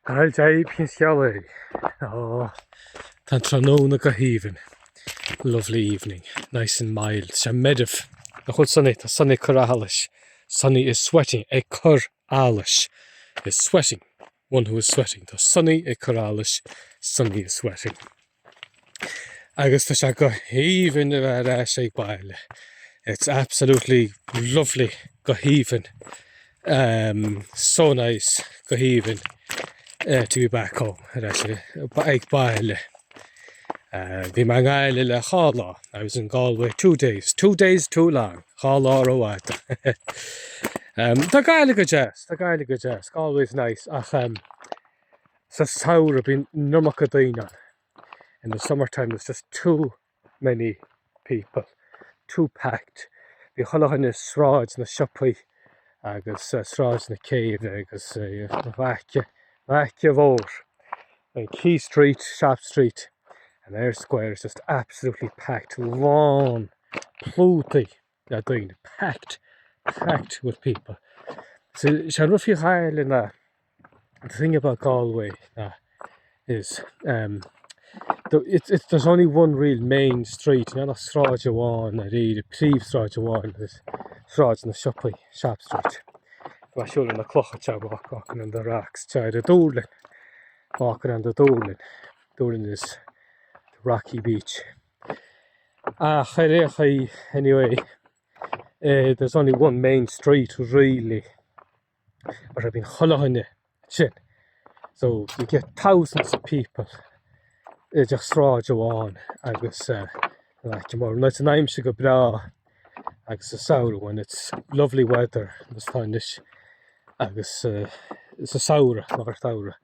I'll jive in Galway. Oh, Tantranona Gaheven. Lovely evening, nice and mild. Shamedev. The whole sunny, the sunny Coralish. Sunny is sweating. A Coralish is sweating. One who is sweating. The sunny a Coralish. Sunny is sweating. Agus the Shaka even the shake baile. It's absolutely lovely Gaheven. So nice Gaheven to be back home. Back baile. The Mangaile le Chala. I was in Galway 2 days. 2 days too long. Chala or what? The Gaelic jazz. Galway's nice. Sa sour been Nurmakadina. In the summertime, there's just too many people. Too packed. The Holohan is Srods and the Shoppy. Agus Srods in the cave. Agus Vakya Vor. And Key Street, Shop Street. And Air Square is just absolutely packed. Long, pluty, packed with people. So, Sharufi Highland, the thing about Galway is there's only one real main street. You know, Sráidjawan, the Príomh Sráidjawan, there's Sráid in the Shoppy, Shop Street. I'm sure in the Clocha walking on the rocks, the Doolin, walking on the Doolin. Doolin is rocky beach. Anyway, there's only one main street really, but I've been Holohan chin. So you get thousands of people just Sráidjawan agus like more nights and I'm go bra agus a sour when it's lovely weather this time this agus it's a sour not sour.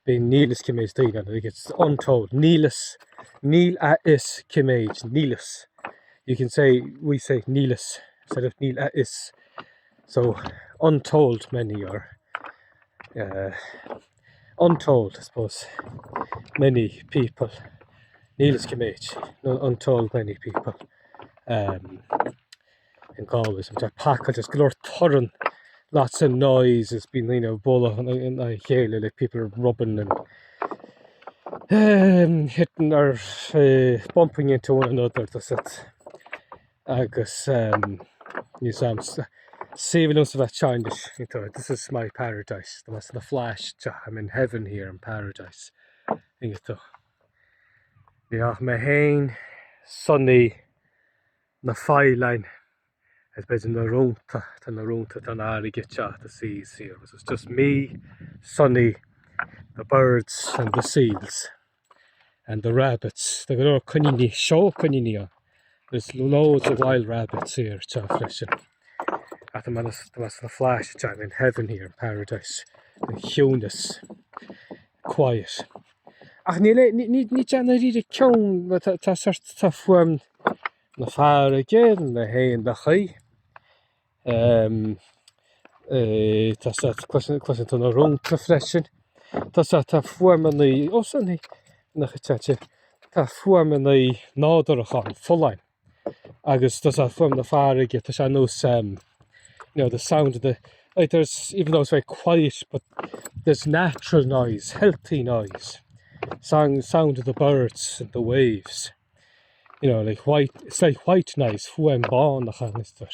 Being Neelis Kimage Dina, I think it's untold. Neil is Kimage, Neelis. You can say, we say Neelis instead of Neil is. So, untold many are. Untold, I suppose, many people. Neelis Kimage, untold many people. In Galway, sometimes pack just glor turn. Lots of noise. It's been, bull and I hear like people are rubbing and hitting or bumping into one another. That's it. Agus you saving us of that childish. This is my paradise. That's the flash. I'm in heaven here in paradise. Yeah, my hain sunny na file line. It's been in the room to get the seas here. It's just me, Sonny, the birds and the seals and the rabbits. They're going to show Kunini. There's loads of wild rabbits here, fresh. At the flash, I'm in heaven here in paradise. The hueness, quiet. Ach, ní jana ríide ceann tá sort tá fuam na fear again, na hain na chaí. Tá closin to na rúnta freisin. Tá fuam na osanna na chaite. Tá fuam na nádorachan fullain. Agus tá fuam na fear again. Tá sé nós the sound of the there's, even though it's very quiet, but there's natural noise, healthy noise. Sound of the birds and the waves. Like white, it's like white noise. Fuam ban the chan is there.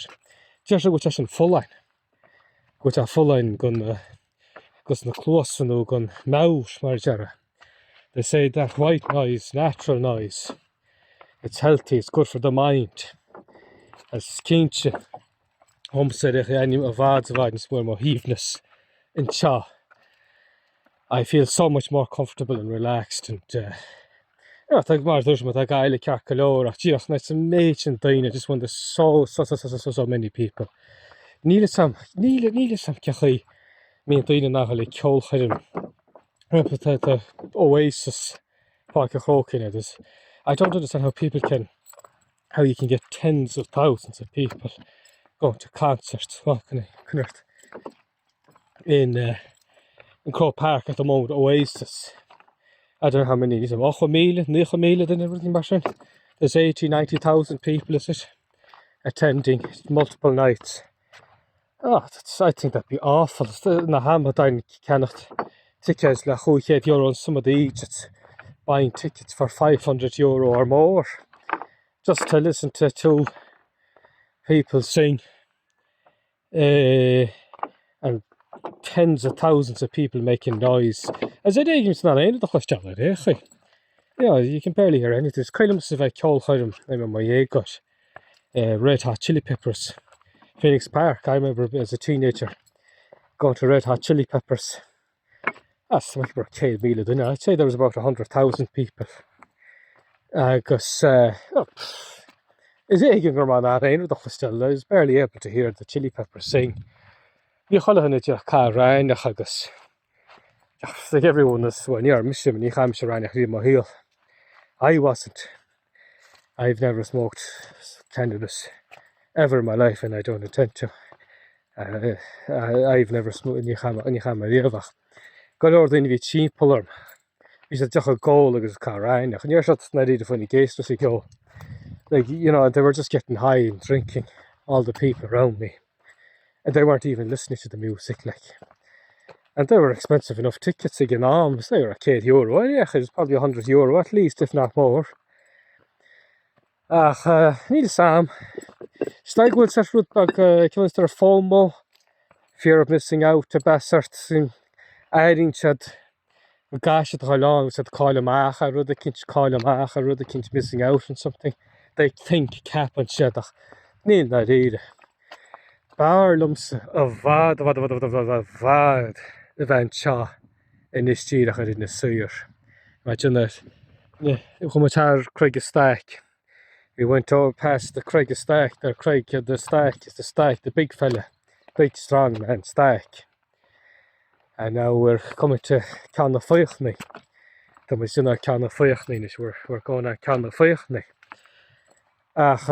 Just which is in full line. Which a full line gun goes na close and gun mouth marjara. They say that white noise, natural noise. It's healthy, it's good for the mind. As kinche said any of ads more heaviness in cha. I feel so much more comfortable and relaxed and I think more there's with a guy like Carcalora. Just nice and mate and Dina just when there's so many people. Neil Sam Kahi. Me and Dina now like Kol Hidim. The Oasis Park of Hawking it is. I don't understand how you can get tens of thousands of people going to concerts. What can I in Crow Park at the moment, Oasis. I don't know how many, is it 8 mile, 9 mile and everything back. There's 80,000-90,000 people, is it, attending multiple nights. I think that'd be awful. Na Hamadine cannot tickets le €100 on some of the Egypts, buying tickets for €500 or more just to listen to two people sing, and tens of thousands of people making noise. As I did, it's not any of the question, yeah, you can barely hear anything. It's kind of as if I call him, I'm on my egg got Red Hot Chili Peppers, Phoenix Park. I remember as a teenager going to Red Hot Chili Peppers. That's like about Cade Mila, didn't I? I'd say there was about 100,000 people. Because is it again on that end of the still? I was barely able to hear the Chili Peppers sing. You call it your car, Ryan, Haggis. Like everyone is when you're Mishim and you ham Sharana Heel. I wasn't. I've never smoked cannabis ever in my life, and I don't intend to. I've never smoked in Yahama Riva. Got over the cheap puller. He said, just a goal like his car, and you're shot not even funny case to go. Like, you know, they were just getting high and drinking, all the people around me. And they weren't even listening to the music, like. And they were expensive enough tickets again, arms. They were €100. Yeah, it was probably €100 at least, if not more. Need Sam. Stag will set root back, kilometer FOMO, fear of missing out, to Bassert, in adding chad. Gosh, at how long said call him Acha, Rudder Kinch call him Acha, Rudder Kinch missing out on something. They think cap and shedach. Neil not either. Barlums of vad event shaw in this cheer in the sewer. Imagine that. Yeah, Craig Stack. We went over past the Craig Stack. There, Craig, the Stack is the Stack, the big fella, big strong man, Stack. And now we're coming to Clonafaychny. Then we're in Clonafaychny. We're going to Clonafaychny. That's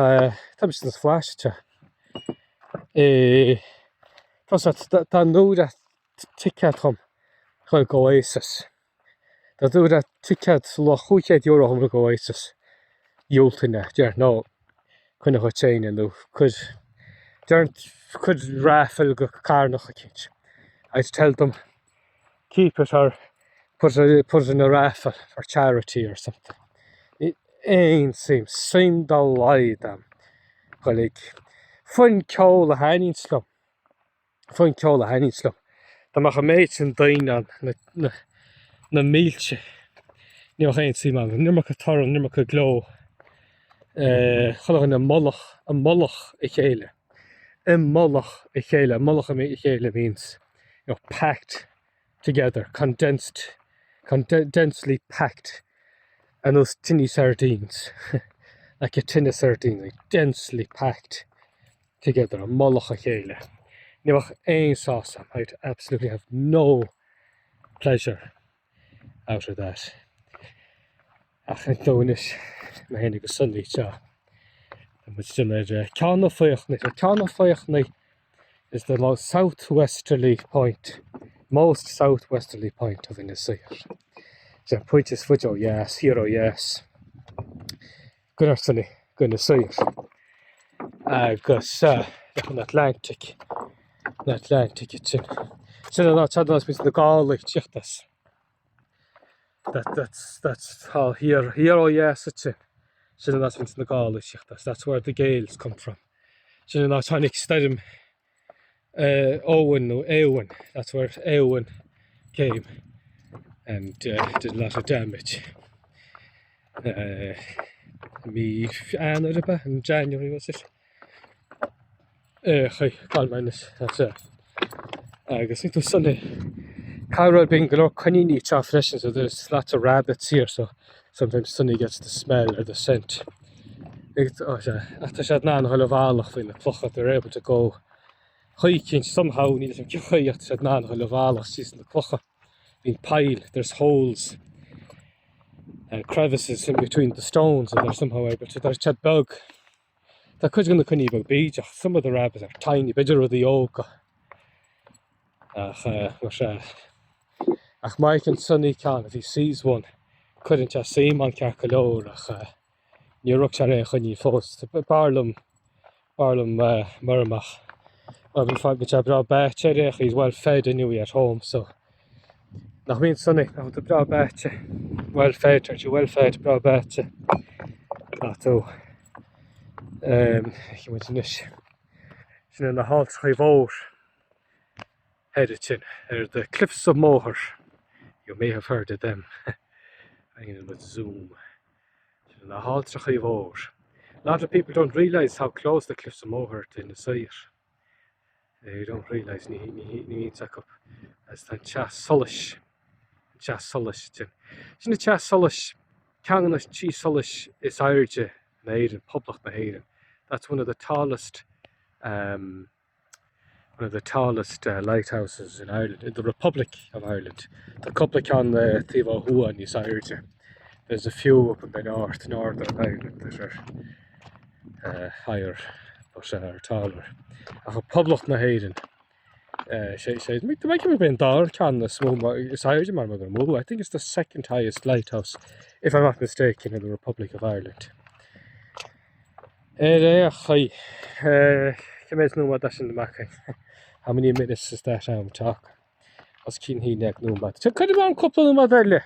the flash. Plus that know that ticket home, like Oasis. That do that ticket lo €100 home like Oasis. Yultina, yeah, no, couldn't have chain and though could raffle go car noch a kitch. I'd tell them keep it or put it in a raffle for charity or something. It ain't seemed to lie them. Well, like fun coal a hanning slum. The mach a mates and dine on na mealche. You ain't see man, nimmer a torrent, nimmer a glow. Cholach a mulloch a chele. Mulloch a chele means, you know, packed together, densely packed. And those tinny sardines, like a tin of sardines, like densely packed together, a mulloch a chele. You ain't sauce, I'd absolutely have no pleasure out of that. I think doing it, my hand is Sunday, so. And it's still there. Clonafaychny is the most southwesterly point of Innisfail. So point is foot, oh yes, here, oh yes. Good Sunday, goodness say it. Because an Atlantic it's in. So not means the Galway, check this. That's how here, oh yes, it's in. So that's means the Galway, check this. That's where the Gaels come from. So not tonic stadium. Eowyn, that's where Eowyn came and did a lot of damage. Me in January was it? Call minus, that's it. I guess it was Sunday. Carol being galore canini chaff fresh, so there's lots of rabbits here, so sometimes Sunday gets the smell or the scent. After she had nan holivalach in the clock, they're able to go hiking somehow. Need some kyoy after she had nan holivalach, she's in the clock. Being pile, there's holes and crevices in between the stones, and they're somehow able to. There's chat bug. That could go the bug beach. Some of the rabbits are tiny, bigger of the oak. Mike and Sonny can, if he sees one, couldn't just see him on Carcalore. You're up to Honey Fost, Barlum, Murmach. Well, we find which I brought back, he's well fed anyway at home, so nach míon sunna nach de bra bete well féit ar well féit bra bete tú muis sin na halt chomhór headed sin the Cliffs of Moher. You may have heard of them. I'm going to zoom. Sin na halt chomhór. A lot of people don't realise how close the Cliffs of Moher to in the site. They don't realise ní take up as the chas solish sin. Sin the chas solish Cangan chi solish is Irish na Éireann, public na Éireann. That's one of the tallest lighthouses in Ireland, in the Republic of Ireland. The couple on the Thiva Hua in Irish. There's a few up in the northern Ireland that are higher but are taller. A public na Éireann. There might have been dar can the small Irish man. I think it's the second highest lighthouse, if I'm not mistaken, in the Republic of Ireland. How many minutes is that I'm talking? As keen he neck no matter. So kind of on couple of model.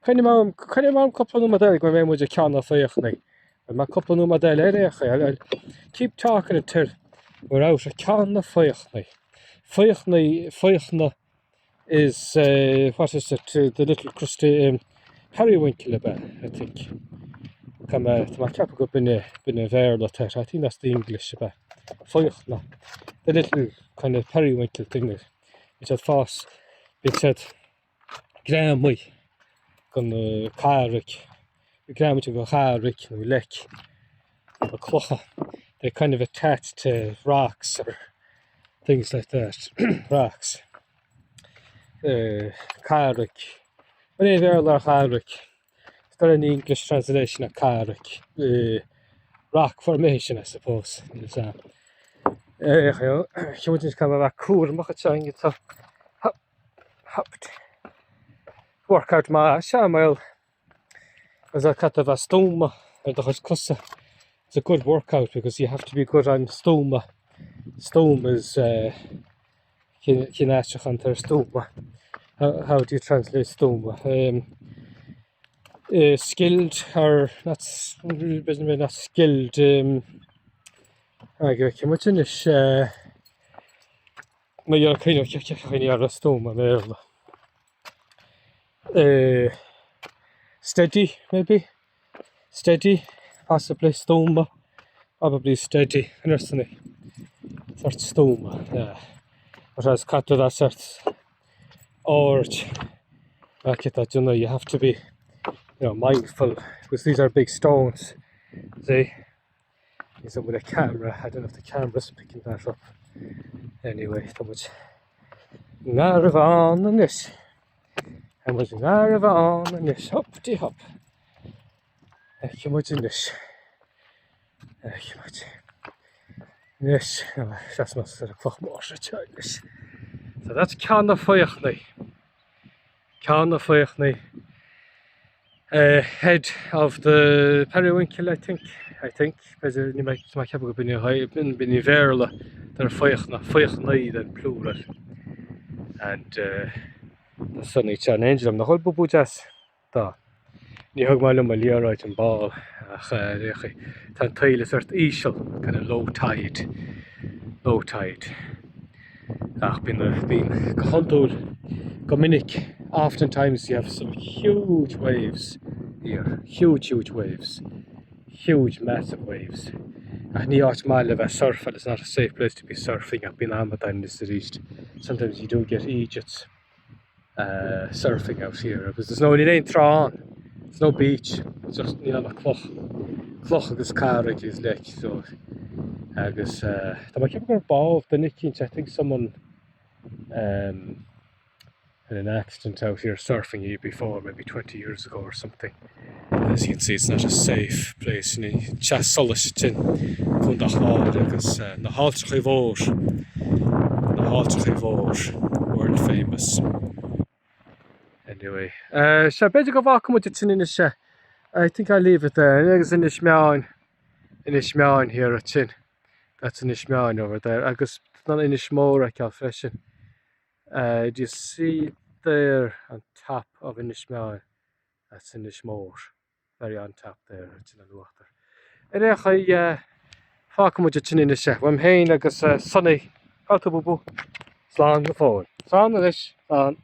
Kind of on couple of model go with a can of fire. And my couple of model I'll keep talking until we're out a can of fire. Fire is what is it? The little crusty periwinkle about, I think. Come my cap up in a verlet. I think that's the English about Feuchner. The little kind of periwinkle thing which had fast it said Graham we gon carrick. Graham to go carrick and we lick a clocha. They're kind of attached to rocks or things like that. Rocks. Carrick. When you hear a carrick, is there an English translation of carrick? Rock formation, I suppose. Je moet eens gaan wat koer, mag het zijn. Het workout maar Samuel. As I cut of a stoma, and it's a good workout because you have to be good on stoma. Stoma is stoma. How do you translate stoma? Skilled or not skilled. I get much in this. Maar jag kan ju göra stoma med steady maybe, steady, possibly stoma, probably steady. Understand? Sort stoma, yeah. But as cut to that sort, or like that, you have to be, mindful because these are big stones. See, he's up with a camera. I don't know if the camera's picking that up. Anyway, that was Naravan and this. And was Naravan and this. Hop-ty hop. Imagine this. Yes, that's my sort of clock more childish. So that's Canna Feuchni. Canna Feuchni. Head of the periwinkle, I think. Because you might have been verla. They're Feuchni, then plural. And the sunny chan angel. I'm the whole bubu jazz. Da. You hug my lumber right and ball. Tan tail is sort eashel, kind of low tide. Been Contul Gominic. Oftentimes you have some huge waves here. Huge waves. Huge, massive waves. And a surf, and it's not a safe place to be surfing. I've been on in this east. Sometimes you do get Egypts surfing out here because it ain't thrown. There's no beach. It's just the cloch agus carrick is like so. Agus I kept going involved the Nicky. I think someone had an accident out here surfing here before, maybe 20 years ago or something. As you can see, it's not a safe place. Chas Solish tin Kundachwad agus na Haltrach world famous. Anyway, so better go back with it in the I think I'll leave it there. It's in the Shmeown here at Chin. That's in the Shmeown over there. I guess it's not in the Shmore, I can't fashion. Do you see there on top of Inishmore. That's Inishmore. Very on top there. It's in the water. I fuck much chin in the chef. I'm haying like a sunny. How to boo. Slán the phone. Slán the dish. Slán.